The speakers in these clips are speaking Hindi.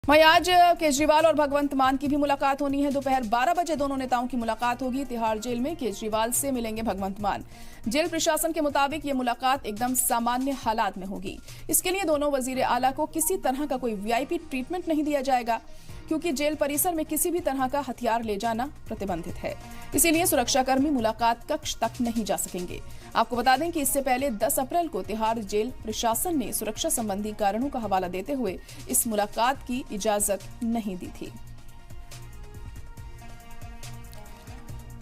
वहीं आज केजरीवाल और भगवंत मान की भी मुलाकात होनी है। दोपहर 12 बजे दोनों नेताओं की मुलाकात होगी। तिहाड़ जेल में केजरीवाल से मिलेंगे भगवंत मान। जेल प्रशासन के मुताबिक ये मुलाकात एकदम सामान्य हालात में होगी। इसके लिए दोनों वजीर आला को किसी तरह का कोई वीआईपी ट्रीटमेंट नहीं दिया जाएगा, क्योंकि जेल परिसर में किसी भी तरह का हथियार ले जाना प्रतिबंधित है। इसीलिए सुरक्षाकर्मी मुलाकात कक्ष तक नहीं जा सकेंगे। आपको बता दें कि इससे पहले 10 अप्रैल को तिहाड़ जेल प्रशासन ने सुरक्षा संबंधी कारणों का हवाला देते हुए इस मुलाकात की इजाजत नहीं दी थी।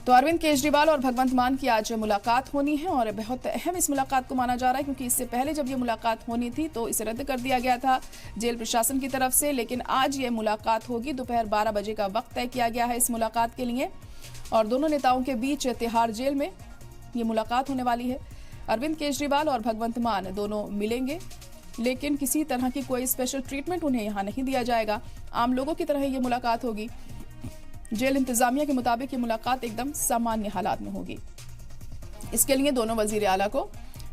तो अरविंद केजरीवाल और भगवंत मान की आज मुलाकात होनी है और बहुत अहम इस मुलाकात को माना जा रहा है, क्योंकि इससे पहले जब ये मुलाकात होनी थी तो इसे रद्द कर दिया गया था जेल प्रशासन की तरफ से। लेकिन आज ये मुलाकात होगी। दोपहर 12 बजे का वक्त तय किया गया है इस मुलाकात के लिए और दोनों नेताओं के बीच तिहाड़ जेल में ये मुलाकात होने वाली है। अरविंद केजरीवाल और भगवंत मान दोनों मिलेंगे, लेकिन किसी तरह की कोई स्पेशल ट्रीटमेंट उन्हें यहाँ नहीं दिया जाएगा। आम लोगों की तरह ये मुलाकात होगी। जेल इंतजामिया के मुताबिक ये मुलाकात एकदम सामान्य हालात में होगी। इसके लिए दोनों वजीर आला को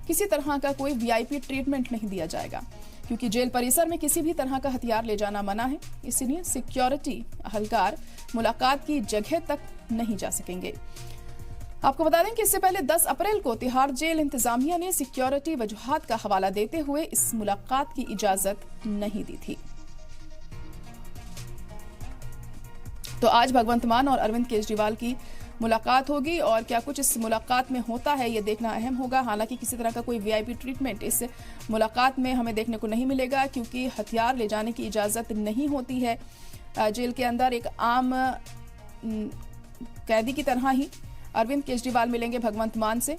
किसी तरह का कोई वीआईपी ट्रीटमेंट नहीं दिया जाएगा, क्योंकि जेल परिसर में किसी भी तरह का हथियार ले जाना मना है। इसलिए सिक्योरिटी अहलकार मुलाकात की जगह तक नहीं जा सकेंगे। आपको बता दें कि इससे पहले 10 अप्रैल को तिहाड़ जेल इंतजामिया ने सिक्योरिटी वजूहात का हवाला देते हुए इस मुलाकात की इजाजत नहीं दी थी। तो आज भगवंत मान और अरविंद केजरीवाल की मुलाकात होगी और क्या कुछ इस मुलाकात में होता है ये देखना अहम होगा। हालांकि किसी तरह का कोई वीआईपी ट्रीटमेंट इस मुलाकात में हमें देखने को नहीं मिलेगा, क्योंकि हथियार ले जाने की इजाज़त नहीं होती है। जेल के अंदर एक आम कैदी की तरह ही अरविंद केजरीवाल मिलेंगे भगवंत मान से।